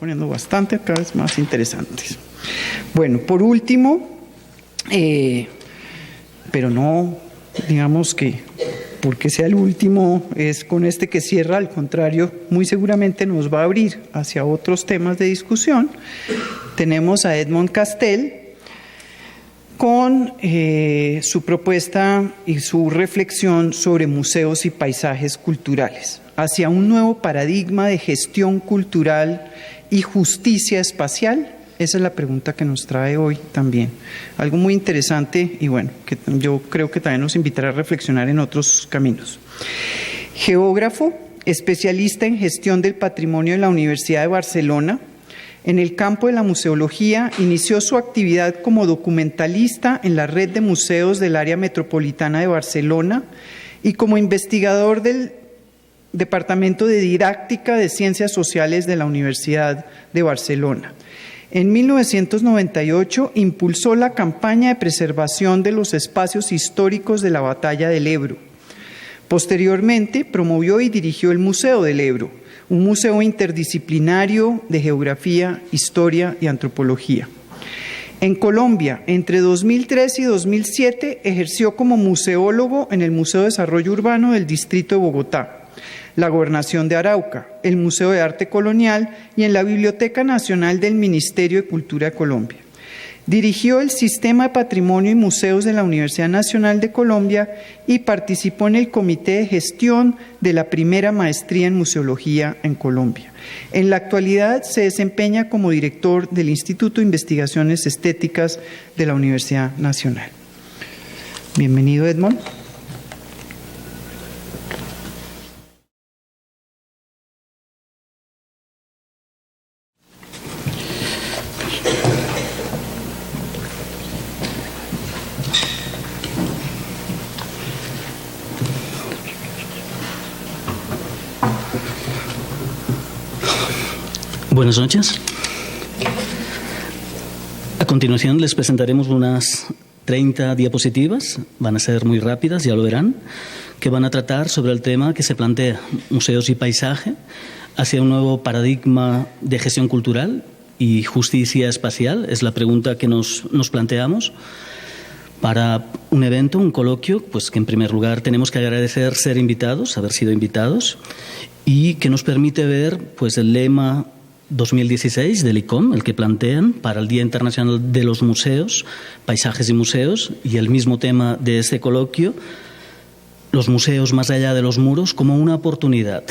poniendo bastante, cada vez más interesantes. Bueno, por último, pero no, digamos que porque sea el último es con este que cierra, al contrario, muy seguramente nos va a abrir hacia otros temas de discusión. Tenemos a Edmond Castel con su propuesta y su reflexión sobre museos y paisajes culturales, hacia un nuevo paradigma de gestión cultural y justicia espacial. Esa es la pregunta que nos trae hoy también. Algo muy interesante y bueno, que yo creo que también nos invitará a reflexionar en otros caminos. Geógrafo, especialista en gestión del patrimonio de la Universidad de Barcelona. En el campo de la museología, inició su actividad como documentalista en la red de museos del área metropolitana de Barcelona y como investigador del Departamento de Didáctica de Ciencias Sociales de la Universidad de Barcelona. En 1998 impulsó la campaña de preservación de los espacios históricos de la Batalla del Ebro. Posteriormente promovió y dirigió el Museo del Ebro, un museo interdisciplinario de geografía, historia y antropología. En Colombia, entre 2003 y 2007, ejerció como museólogo en el Museo de Desarrollo Urbano del Distrito de Bogotá, la Gobernación de Arauca, el Museo de Arte Colonial y en la Biblioteca Nacional del Ministerio de Cultura de Colombia. Dirigió el Sistema de Patrimonio y Museos de la Universidad Nacional de Colombia y participó en el Comité de Gestión de la primera maestría en Museología en Colombia. En la actualidad se desempeña como director del Instituto de Investigaciones Estéticas de la Universidad Nacional. Bienvenido, Edmond. Buenas noches. A continuación les presentaremos unas 30 diapositivas, van a ser muy rápidas, ya lo verán, que van a tratar sobre el tema que se plantea, museos y paisaje, hacia un nuevo paradigma de gestión cultural y justicia espacial. Es la pregunta que nos planteamos para un evento, un coloquio, pues que en primer lugar tenemos que agradecer ser invitados, haber sido invitados, y que nos permite ver pues el lema 2016 del ICOM, el que plantean para el Día Internacional de los Museos, Paisajes y Museos, y el mismo tema de este coloquio, los museos más allá de los muros, como una oportunidad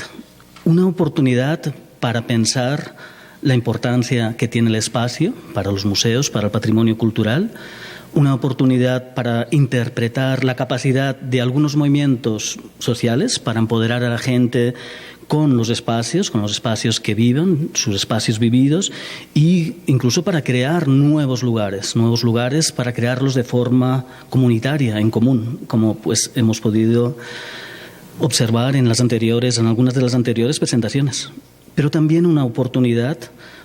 para pensar la importancia que tiene el espacio para los museos, para el patrimonio cultural, una oportunidad para interpretar la capacidad de algunos movimientos sociales para empoderar a la gente con los espacios que viven, sus espacios vividos, e incluso para crear nuevos lugares para crearlos de forma comunitaria, en común, como pues hemos podido observar en algunas de las anteriores presentaciones. Pero también una oportunidad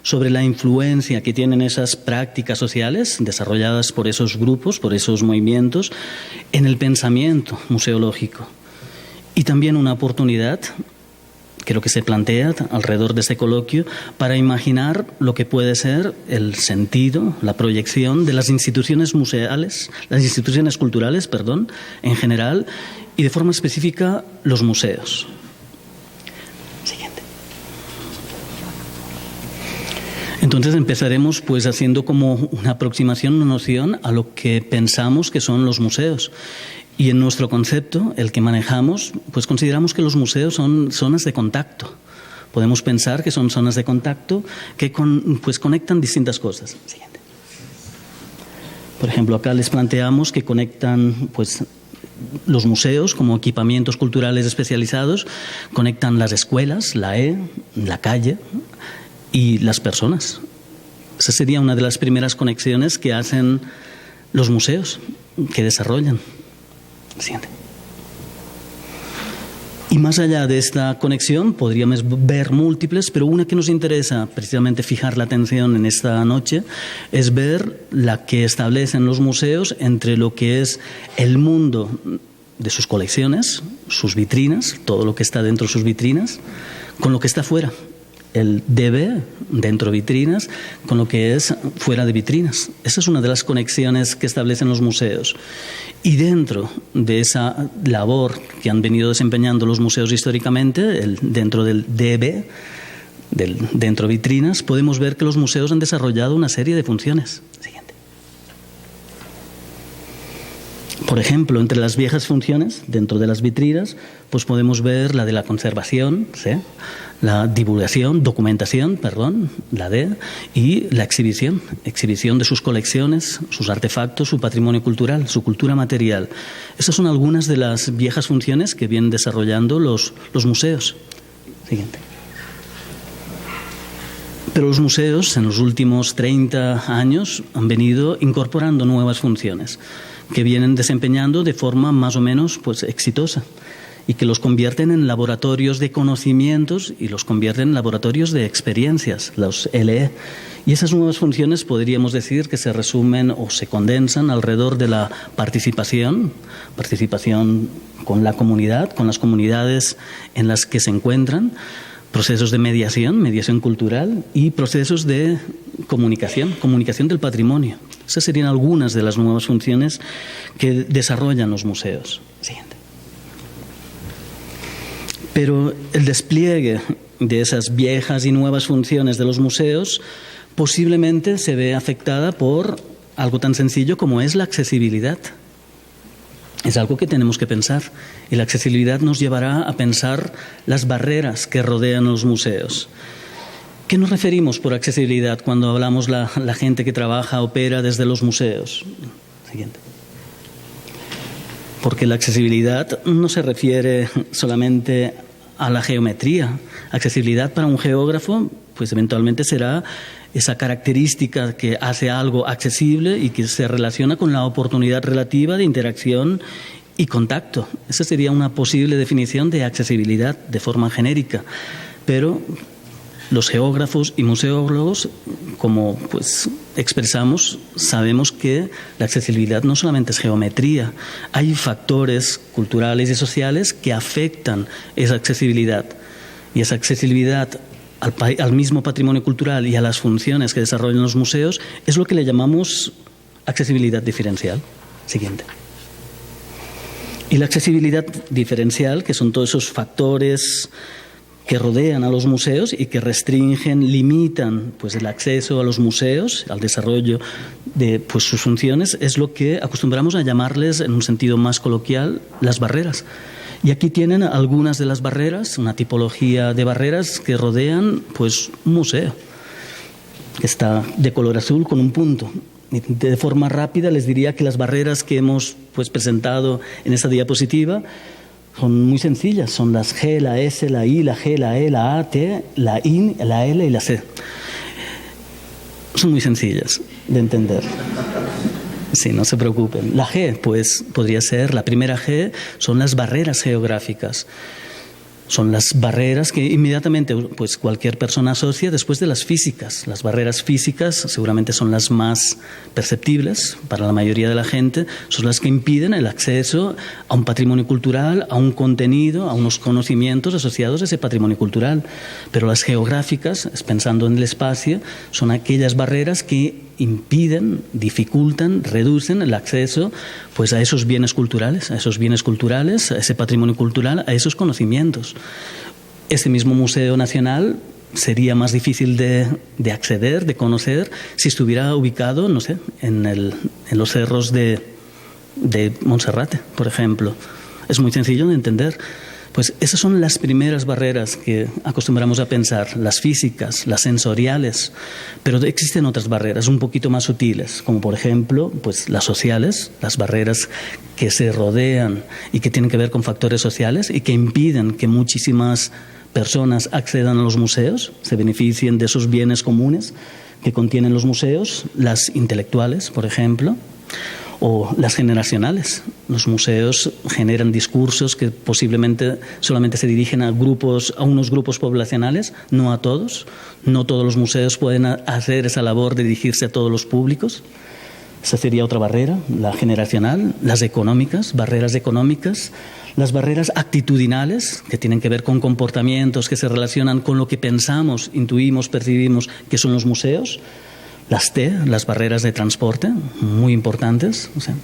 sobre la influencia que tienen esas prácticas sociales desarrolladas por esos grupos, por esos movimientos, en el pensamiento museológico. Y también una oportunidad, creo que se plantea alrededor de este coloquio, para imaginar lo que puede ser el sentido, la proyección de las instituciones museales, las instituciones culturales, en general, y de forma específica los museos. Siguiente. Entonces empezaremos pues haciendo como una aproximación, una noción a lo que pensamos que son los museos. Y en nuestro concepto, el que manejamos, pues consideramos que los museos son zonas de contacto. Podemos pensar que son zonas de contacto que conectan distintas cosas. Siguiente. Por ejemplo, acá les planteamos que conectan pues los museos como equipamientos culturales especializados, conectan las escuelas, la calle y las personas. Esa sería una de las primeras conexiones que hacen los museos, que desarrollan. Siguiente. Y más allá de esta conexión podríamos ver múltiples, pero una que nos interesa precisamente fijar la atención en esta noche es ver la que establecen los museos entre lo que es el mundo de sus colecciones, sus vitrinas, todo lo que está dentro de sus vitrinas, con lo que está fuera, el DB, dentro de vitrinas, con lo que es fuera de vitrinas. Esa es una de las conexiones que establecen los museos. Y dentro de esa labor que han venido desempeñando los museos históricamente, dentro del DB, dentro de vitrinas, podemos ver que los museos han desarrollado una serie de funciones. Siguiente. Por ejemplo, entre las viejas funciones, dentro de las vitrinas, pues podemos ver la de la conservación, ¿sí?, la divulgación, documentación, perdón, la D, y la exhibición de sus colecciones, sus artefactos, su patrimonio cultural, su cultura material. Esas son algunas de las viejas funciones que vienen desarrollando los museos. Siguiente. Pero los museos en los últimos 30 años han venido incorporando nuevas funciones que vienen desempeñando de forma más o menos pues exitosa, y que los convierten en laboratorios de conocimientos y los convierten en laboratorios de experiencias, los LE. Y esas nuevas funciones podríamos decir que se resumen o se condensan alrededor de la participación con la comunidad, con las comunidades en las que se encuentran, procesos de mediación cultural y procesos de comunicación del patrimonio. Esas serían algunas de las nuevas funciones que desarrollan los museos. Siguiente. Pero el despliegue de esas viejas y nuevas funciones de los museos posiblemente se ve afectada por algo tan sencillo como es la accesibilidad. Es algo que tenemos que pensar, y la accesibilidad nos llevará a pensar las barreras que rodean los museos. ¿Qué nos referimos por accesibilidad cuando hablamos la gente que trabaja, opera desde los museos? Siguiente. Porque la accesibilidad no se refiere solamente a la geometría. Accesibilidad para un geógrafo, pues eventualmente será esa característica que hace algo accesible y que se relaciona con la oportunidad relativa de interacción y contacto. Esa sería una posible definición de accesibilidad de forma genérica. Pero los geógrafos y museólogos, como pues expresamos, sabemos que la accesibilidad no solamente es geometría. Hay factores culturales y sociales que afectan esa accesibilidad. Y esa accesibilidad al mismo patrimonio cultural y a las funciones que desarrollan los museos es lo que le llamamos accesibilidad diferencial. Siguiente. Y la accesibilidad diferencial, que son todos esos factores que rodean a los museos y que restringen, limitan pues el acceso a los museos, al desarrollo de pues sus funciones, es lo que acostumbramos a llamarles, en un sentido más coloquial, las barreras. Y aquí tienen algunas de las barreras, una tipología de barreras que rodean pues un museo, que está de color azul con un punto. De forma rápida les diría que las barreras que hemos pues presentado en esta diapositiva son muy sencillas, son las G, la S, la I, la G, la E, la A, T, la I, la L y la C. Son muy sencillas de entender. Sí, no se preocupen. La G, pues podría ser, la primera G son las barreras geográficas. Son las barreras que inmediatamente pues cualquier persona asocia después de las físicas. Las barreras físicas seguramente son las más perceptibles para la mayoría de la gente, son las que impiden el acceso a un patrimonio cultural, a un contenido, a unos conocimientos asociados a ese patrimonio cultural. Pero las geográficas, pensando en el espacio, son aquellas barreras que impiden, dificultan, reducen el acceso pues a esos bienes culturales, a ese patrimonio cultural, a esos conocimientos. Este mismo Museo Nacional sería más difícil de acceder, de conocer, si estuviera ubicado, no sé, en los cerros de Monserrate, por ejemplo. Es muy sencillo de entender. Pues esas son las primeras barreras que acostumbramos a pensar, las físicas, las sensoriales, pero existen otras barreras un poquito más sutiles, como por ejemplo pues las sociales, las barreras que se rodean y que tienen que ver con factores sociales y que impiden que muchísimas personas accedan a los museos, se beneficien de esos bienes comunes que contienen los museos, las intelectuales, por ejemplo, o las generacionales. Los museos generan discursos que posiblemente solamente se dirigen a unos grupos poblacionales, no a todos. No todos los museos pueden hacer esa labor de dirigirse a todos los públicos. Esa sería otra barrera, la generacional. Las económicas, barreras económicas. Las barreras actitudinales, que tienen que ver con comportamientos que se relacionan con lo que pensamos, intuimos, percibimos, que son los museos. Las T, las barreras de transporte, muy importantes. O sea,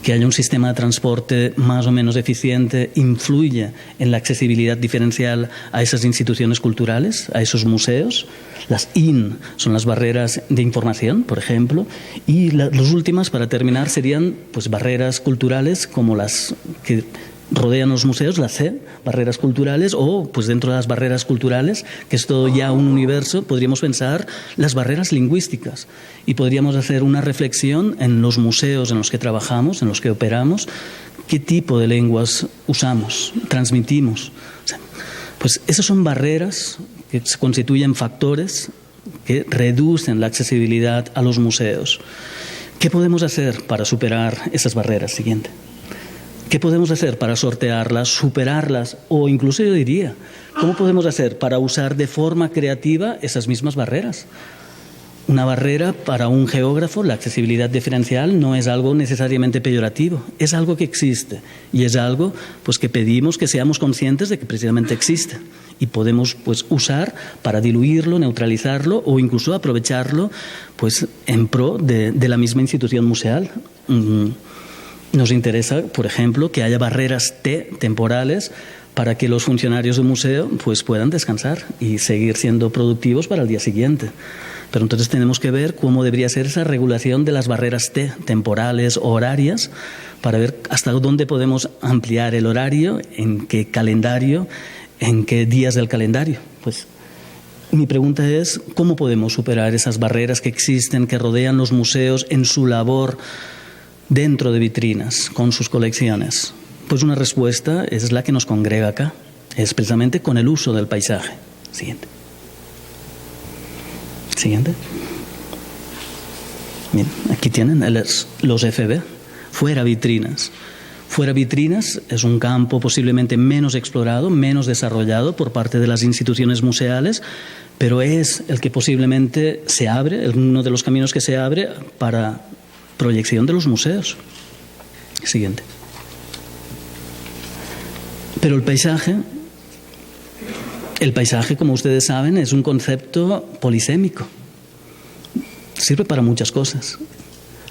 que haya un sistema de transporte más o menos eficiente influye en la accesibilidad diferencial a esas instituciones culturales, a esos museos. Las IN son las barreras de información, por ejemplo. Y las últimas, para terminar, serían pues, barreras culturales como las que rodean los museos, las C, barreras culturales, o pues dentro de las barreras culturales, que es todo ya un universo, podríamos pensar las barreras lingüísticas y podríamos hacer una reflexión en los museos en los que trabajamos, en los que operamos, qué tipo de lenguas usamos, transmitimos. O sea, pues esas son barreras que se constituyen factores que reducen la accesibilidad a los museos. ¿Qué podemos hacer para superar esas barreras? Siguiente. ¿Qué podemos hacer para sortearlas, superarlas o incluso yo diría, cómo podemos hacer para usar de forma creativa esas mismas barreras? Una barrera para un geógrafo, la accesibilidad diferencial, no es algo necesariamente peyorativo, es algo que existe y es algo pues, que pedimos que seamos conscientes de que precisamente existe y podemos pues, usar para diluirlo, neutralizarlo o incluso aprovecharlo pues, en pro de la misma institución museal. Nos interesa, por ejemplo, que haya barreras T temporales para que los funcionarios del museo pues, puedan descansar y seguir siendo productivos para el día siguiente. Pero entonces tenemos que ver cómo debería ser esa regulación de las barreras T temporales o horarias para ver hasta dónde podemos ampliar el horario, en qué calendario, en qué días del calendario. Pues mi pregunta es, ¿cómo podemos superar esas barreras que existen, que rodean los museos en su labor dentro de vitrinas, con sus colecciones? Pues una respuesta es la que nos congrega acá, es precisamente con el uso del paisaje. Siguiente. Bien, aquí tienen los FB, fuera vitrinas. Fuera vitrinas es un campo posiblemente menos explorado, menos desarrollado por parte de las instituciones museales, pero es el que posiblemente se abre, uno de los caminos que se abre para proyección de los museos. Siguiente. Pero el paisaje, como ustedes saben, es un concepto polisémico. Sirve para muchas cosas.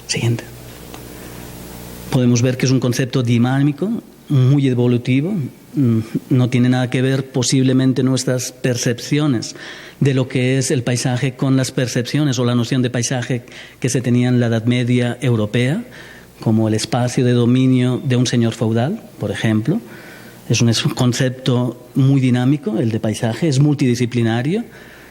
Siguiente. Podemos ver que es un concepto dinámico, muy evolutivo. No tiene nada que ver posiblemente nuestras percepciones de lo que es el paisaje con las percepciones o la noción de paisaje que se tenía en la Edad Media europea, como el espacio de dominio de un señor feudal, por ejemplo. Es un concepto muy dinámico, el de paisaje, es multidisciplinario.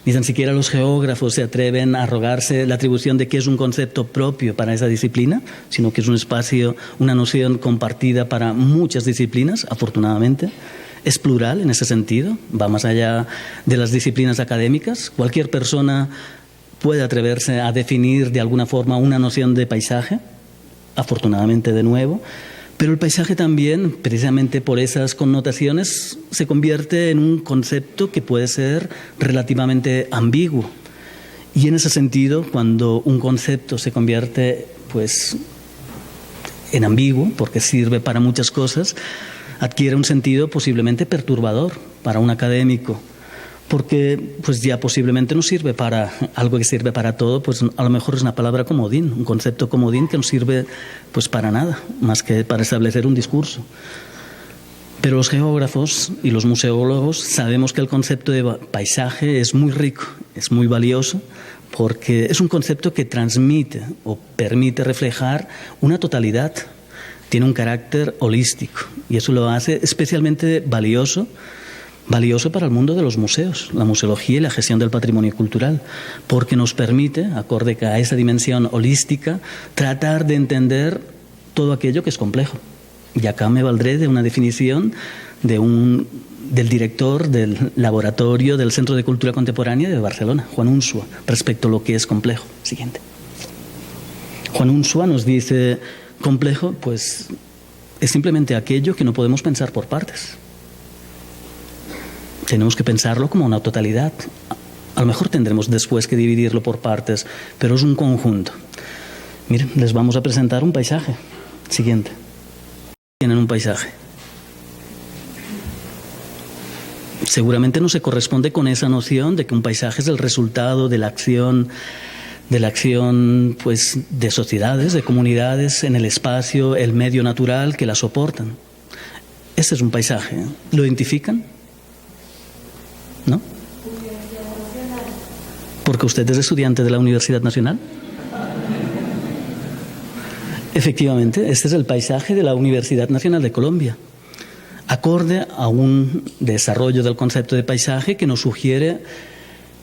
Ni tan siquiera los geógrafos se atreven a arrogarse la atribución de que es un concepto propio para esa disciplina, sino que es un espacio, una noción compartida para muchas disciplinas, afortunadamente. Es plural en ese sentido, va más allá de las disciplinas académicas. Cualquier persona puede atreverse a definir de alguna forma una noción de paisaje, afortunadamente de nuevo. Pero el paisaje también, precisamente por esas connotaciones, se convierte en un concepto que puede ser relativamente ambiguo. Y en ese sentido, cuando un concepto se convierte pues, en ambiguo, porque sirve para muchas cosas, adquiere un sentido posiblemente perturbador para un académico, porque pues ya posiblemente no sirve para algo que sirve para todo, pues a lo mejor es una palabra comodín, un concepto comodín que no sirve pues para nada, más que para establecer un discurso. Pero los geógrafos y los museólogos sabemos que el concepto de paisaje es muy rico, es muy valioso, porque es un concepto que transmite o permite reflejar una totalidad, tiene un carácter holístico y eso lo hace especialmente valioso para el mundo de los museos, la museología y la gestión del patrimonio cultural, porque nos permite, acorde a esa dimensión holística, tratar de entender todo aquello que es complejo. Y acá me valdré de una definición del director del laboratorio del Centro de Cultura Contemporánea de Barcelona, Juan Unsua, respecto a lo que es complejo. Siguiente. Juan Unsua nos dice, complejo, pues es simplemente aquello que no podemos pensar por partes. Tenemos que pensarlo como una totalidad. A lo mejor tendremos después que dividirlo por partes, pero es un conjunto. Miren, les vamos a presentar un paisaje. Siguiente. Tienen un paisaje. seguramente no se corresponde con esa noción de que un paisaje es el resultado de la acción pues, de sociedades, de comunidades en el espacio, el medio natural que la soportan. Este es un paisaje. ¿Lo identifican? ¿No? Porque usted es estudiante de la Universidad Nacional. Efectivamente, este es el paisaje de la Universidad Nacional de Colombia, acorde a un desarrollo del concepto de paisaje que nos sugiere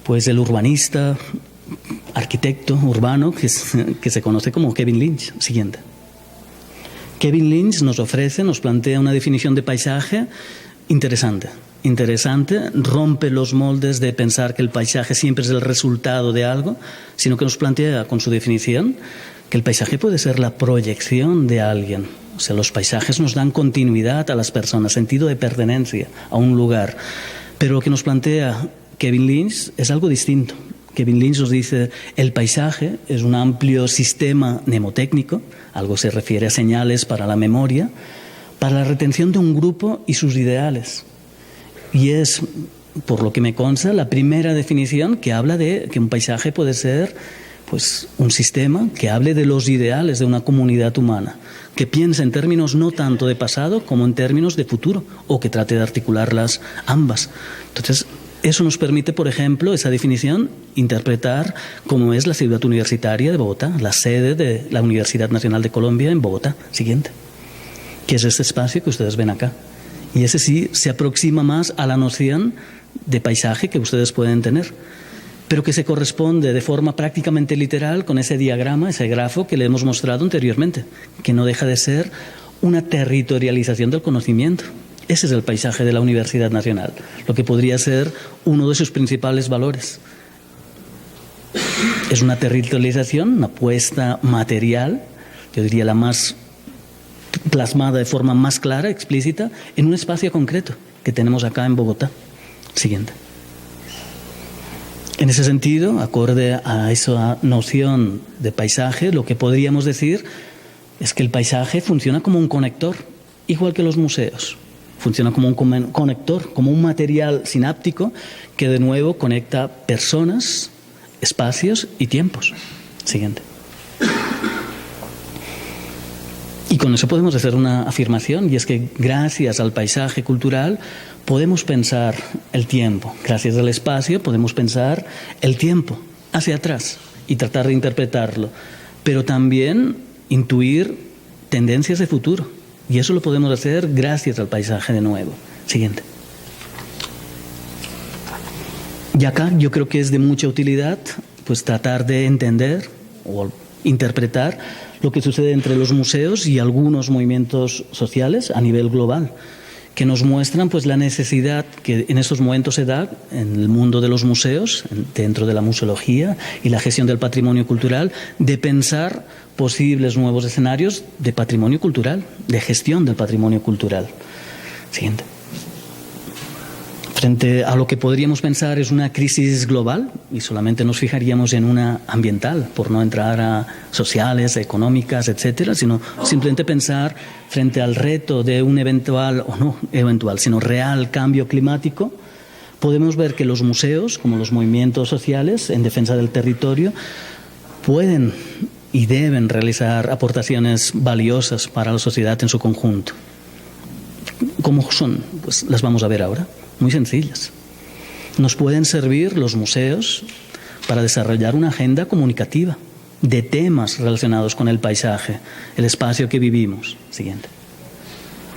pues, el urbanista, arquitecto urbano que se conoce como Kevin Lynch. Siguiente. Kevin Lynch nos plantea una definición de paisaje interesante, rompe los moldes de pensar que el paisaje siempre es el resultado de algo, sino que nos plantea con su definición que el paisaje puede ser la proyección de alguien. O sea, los paisajes nos dan continuidad a las personas, sentido de pertenencia a un lugar. Pero lo que nos plantea Kevin Lynch es algo distinto. Kevin Lynch nos dice, el paisaje es un amplio sistema mnemotécnico, algo se refiere a señales para la memoria, para la retención de un grupo y sus ideales. Y es, por lo que me consta, la primera definición que habla de que un paisaje puede ser pues, un sistema que hable de los ideales de una comunidad humana, que piense en términos no tanto de pasado como en términos de futuro, o que trate de articularlas ambas. Entonces, eso nos permite, por ejemplo, esa definición, interpretar cómo es la ciudad universitaria de Bogotá, la sede de la Universidad Nacional de Colombia en Bogotá. Siguiente. Que es este espacio que ustedes ven acá. Y ese sí se aproxima más a la noción de paisaje que ustedes pueden tener, pero que se corresponde de forma prácticamente literal con ese diagrama, ese grafo que le hemos mostrado anteriormente, que no deja de ser una territorialización del conocimiento. Ese es el paisaje de la Universidad Nacional, lo que podría ser uno de sus principales valores. Es una territorialización, una apuesta material, yo diría la más plasmada de forma más clara, explícita, en un espacio concreto que tenemos acá en Bogotá. Siguiente. En ese sentido, acorde a esa noción de paisaje, lo que podríamos decir es que el paisaje funciona como un conector, igual que los museos. Funciona como un conector, como un material sináptico que de nuevo conecta personas, espacios y tiempos. Siguiente. Y con eso podemos hacer una afirmación, y es que gracias al paisaje cultural podemos pensar el tiempo. Gracias al espacio podemos pensar el tiempo hacia atrás y tratar de interpretarlo, pero también intuir tendencias de futuro. Y eso lo podemos hacer gracias al paisaje de nuevo. Siguiente. Y acá yo creo que es de mucha utilidad pues tratar de entender o interpretar lo que sucede entre los museos y algunos movimientos sociales a nivel global, que nos muestran pues la necesidad que en estos momentos se da en el mundo de los museos, dentro de la museología y la gestión del patrimonio cultural, de pensar posibles nuevos escenarios de patrimonio cultural, de gestión del patrimonio cultural. Siguiente. Frente a lo que podríamos pensar es una crisis global, y solamente nos fijaríamos en una ambiental, por no entrar a sociales, económicas, etcétera, sino simplemente pensar frente al reto de un eventual, o no eventual, sino real cambio climático, podemos ver que los museos, como los movimientos sociales en defensa del territorio, pueden y deben realizar aportaciones valiosas para la sociedad en su conjunto. ¿Cómo son? Pues las vamos a ver ahora. Muy sencillas. Nos pueden servir los museos para desarrollar una agenda comunicativa de temas relacionados con el paisaje, el espacio que vivimos. Siguiente.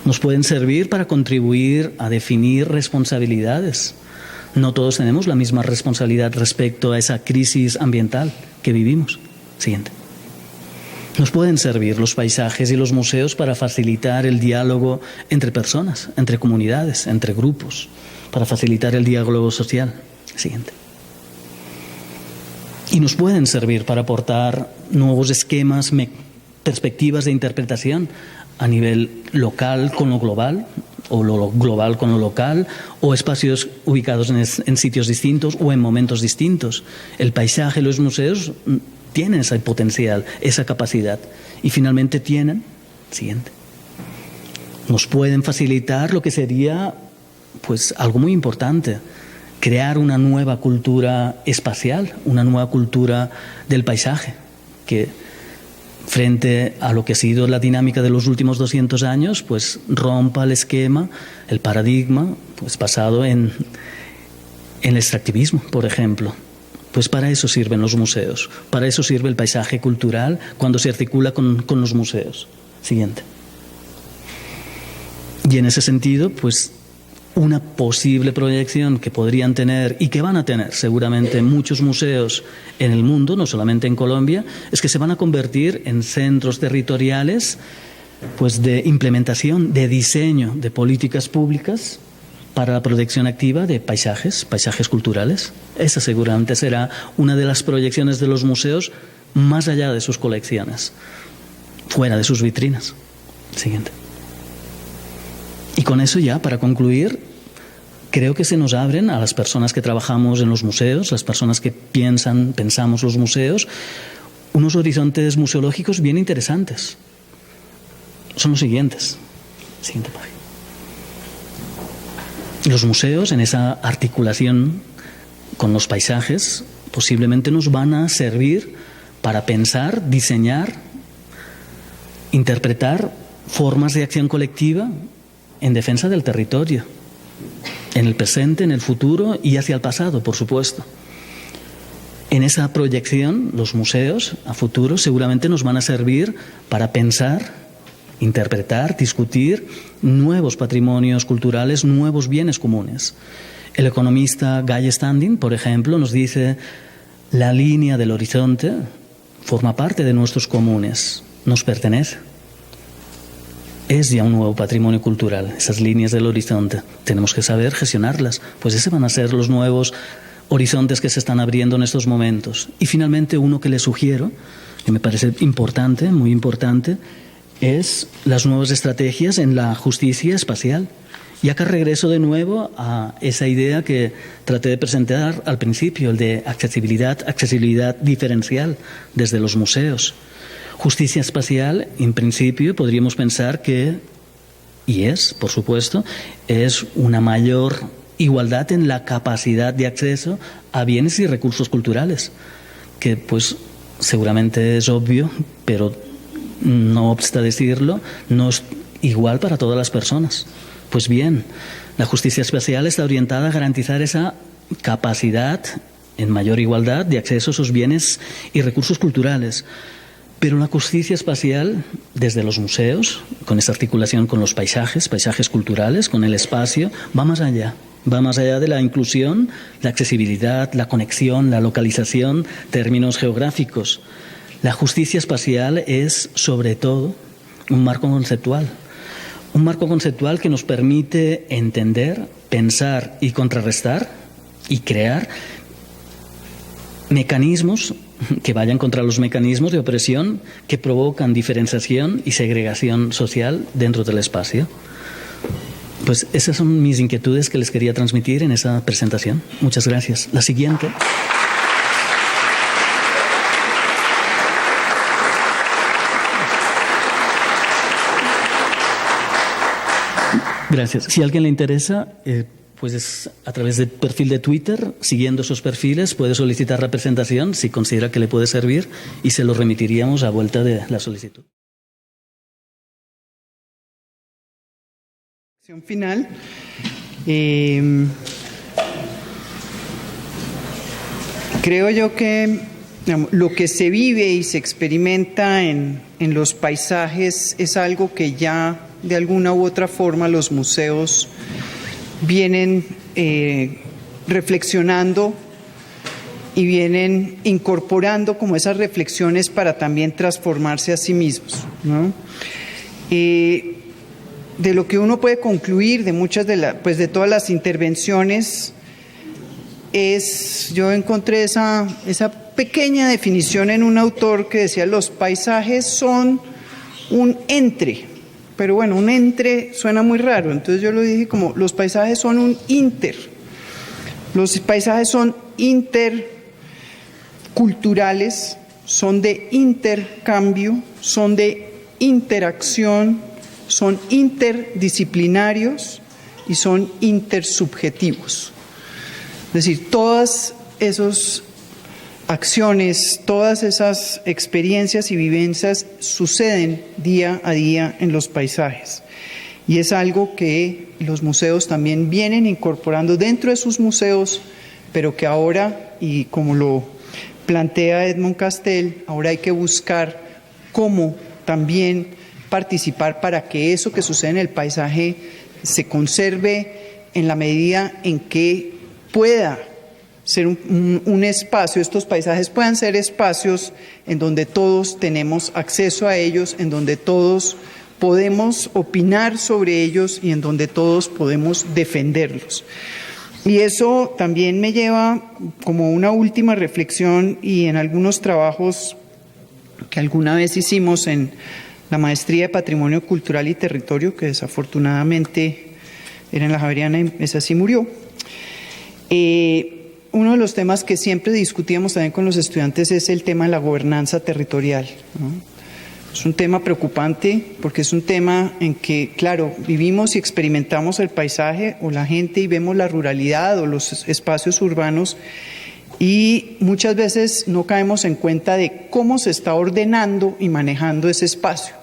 Nos pueden servir para contribuir a definir responsabilidades. No todos tenemos la misma responsabilidad respecto a esa crisis ambiental que vivimos. Siguiente. Nos pueden servir los paisajes y los museos para facilitar el diálogo entre personas, entre comunidades, entre grupos, para facilitar el diálogo social. Siguiente. Y nos pueden servir para aportar nuevos esquemas, perspectivas de interpretación a nivel local con lo global, o lo global con lo local, o espacios ubicados en sitios distintos o en momentos distintos. El paisaje y los museos tienen ese potencial, esa capacidad. Y finalmente tienen, siguiente, nos pueden facilitar lo que sería pues algo muy importante, crear una nueva cultura espacial, una nueva cultura del paisaje, que frente a lo que ha sido la dinámica de los últimos 200 años, pues rompa el esquema, el paradigma, pues basado en el extractivismo, por ejemplo. Pues para eso sirven los museos, para eso sirve el paisaje cultural cuando se articula con los museos. Siguiente. Y en ese sentido, pues una posible proyección que podrían tener y que van a tener seguramente muchos museos en el mundo, no solamente en Colombia, es que se van a convertir en centros territoriales pues de implementación, de diseño de políticas públicas para la protección activa de paisajes culturales. Esa seguramente será una de las proyecciones de los museos más allá de sus colecciones, fuera de sus vitrinas. Siguiente. Y con eso ya, para concluir, creo que se nos abren a las personas que trabajamos en los museos, las personas que pensamos los museos, unos horizontes museológicos bien interesantes. Son los siguientes. Siguiente página. Los museos, en esa articulación con los paisajes, posiblemente nos van a servir para pensar, diseñar, interpretar formas de acción colectiva en defensa del territorio, en el presente, en el futuro y hacia el pasado, por supuesto. En esa proyección, los museos a futuro seguramente nos van a servir para pensar, interpretar, discutir nuevos patrimonios culturales, nuevos bienes comunes. El economista Guy Standing, por ejemplo, nos dice: la línea del horizonte forma parte de nuestros comunes, nos pertenece. Es ya un nuevo patrimonio cultural, esas líneas del horizonte. Tenemos que saber gestionarlas, pues esos van a ser los nuevos horizontes que se están abriendo en estos momentos. Y finalmente, uno que le sugiero, que me parece importante, muy importante, es las nuevas estrategias en la justicia espacial. Y acá regreso de nuevo a esa idea que traté de presentar al principio, el de accesibilidad diferencial desde los museos. Justicia espacial, en principio, podríamos pensar que, y es, por supuesto, es una mayor igualdad en la capacidad de acceso a bienes y recursos culturales, que pues seguramente es obvio, pero no obsta decirlo, no es igual para todas las personas. Pues bien, la justicia espacial está orientada a garantizar esa capacidad en mayor igualdad de acceso a esos bienes y recursos culturales. Pero la justicia espacial, desde los museos, con esta articulación con los paisajes culturales, con el espacio, va más allá. Va más allá de la inclusión, la accesibilidad, la conexión, la localización, términos geográficos. La justicia espacial es, sobre todo, un marco conceptual. Un marco conceptual que nos permite entender, pensar y contrarrestar y crear mecanismos que vayan contra los mecanismos de opresión que provocan diferenciación y segregación social dentro del espacio. Pues esas son mis inquietudes que les quería transmitir en esa presentación. Muchas gracias. La siguiente. Gracias. Si a alguien le interesa, pues a través del perfil de Twitter, siguiendo esos perfiles, puede solicitar representación si considera que le puede servir y se lo remitiríamos a vuelta de la solicitud. Final. Creo yo que lo que se vive y se experimenta en los paisajes es algo que ya de alguna u otra forma los museos vienen reflexionando y vienen incorporando como esas reflexiones para también transformarse a sí mismos, ¿no? De lo que uno puede concluir de muchas de todas las intervenciones yo encontré esa pequeña definición en un autor que decía: los paisajes son un entre. Pero bueno, un entre suena muy raro, entonces yo lo dije como: los paisajes son un inter. Los paisajes son interculturales, son de intercambio, son de interacción, son interdisciplinarios y son intersubjetivos. Es decir, todas esas acciones, todas esas experiencias y vivencias suceden día a día en los paisajes. Y es algo que los museos también vienen incorporando dentro de sus museos, pero que ahora, y como lo plantea Edmond Castell, ahora hay que buscar cómo también participar para que eso que sucede en el paisaje se conserve en la medida en que pueda ser un espacio, estos paisajes puedan ser espacios en donde todos tenemos acceso a ellos, en donde todos podemos opinar sobre ellos y en donde todos podemos defenderlos. Y eso también me lleva como una última reflexión, y en algunos trabajos que alguna vez hicimos en la maestría de Patrimonio Cultural y Territorio, que desafortunadamente era en la Javeriana y esa sí murió. Uno de los temas que siempre discutíamos también con los estudiantes es el tema de la gobernanza territorial, ¿no? Es un tema preocupante porque es un tema en que, claro, vivimos y experimentamos el paisaje o la gente y vemos la ruralidad o los espacios urbanos, y muchas veces no caemos en cuenta de cómo se está ordenando y manejando ese espacio,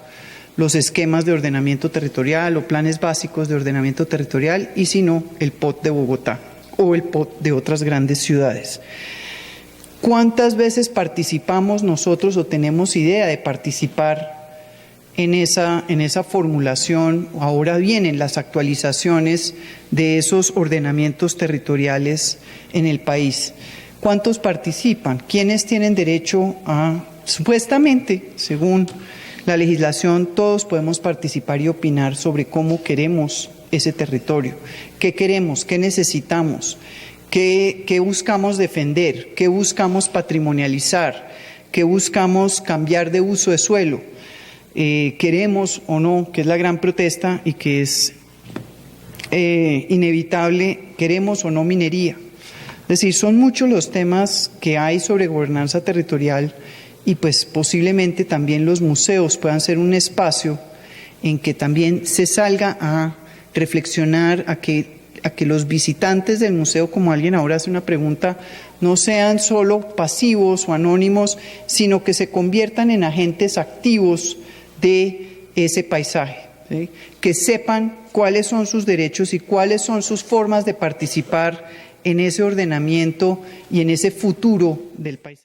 los esquemas de ordenamiento territorial o planes básicos de ordenamiento territorial, y si no, el POT de Bogotá o el POT de otras grandes ciudades. ¿Cuántas veces participamos nosotros o tenemos idea de participar en esa formulación? Ahora vienen las actualizaciones de esos ordenamientos territoriales en el país. ¿Cuántos participan? ¿Quiénes tienen derecho a, supuestamente, según la legislación, todos podemos participar y opinar sobre cómo queremos ese territorio? ¿Qué queremos? ¿Qué necesitamos? ¿Qué buscamos defender? ¿Qué buscamos patrimonializar? ¿Qué buscamos cambiar de uso de suelo? ¿Queremos o no, que es la gran protesta y que es inevitable, queremos o no minería? Es decir, son muchos los temas que hay sobre gobernanza territorial, y pues posiblemente también los museos puedan ser un espacio en que también se salga a reflexionar, a que los visitantes del museo, como alguien ahora hace una pregunta, no sean solo pasivos o anónimos, sino que se conviertan en agentes activos de ese paisaje, ¿sí? Que sepan cuáles son sus derechos y cuáles son sus formas de participar en ese ordenamiento y en ese futuro del paisaje.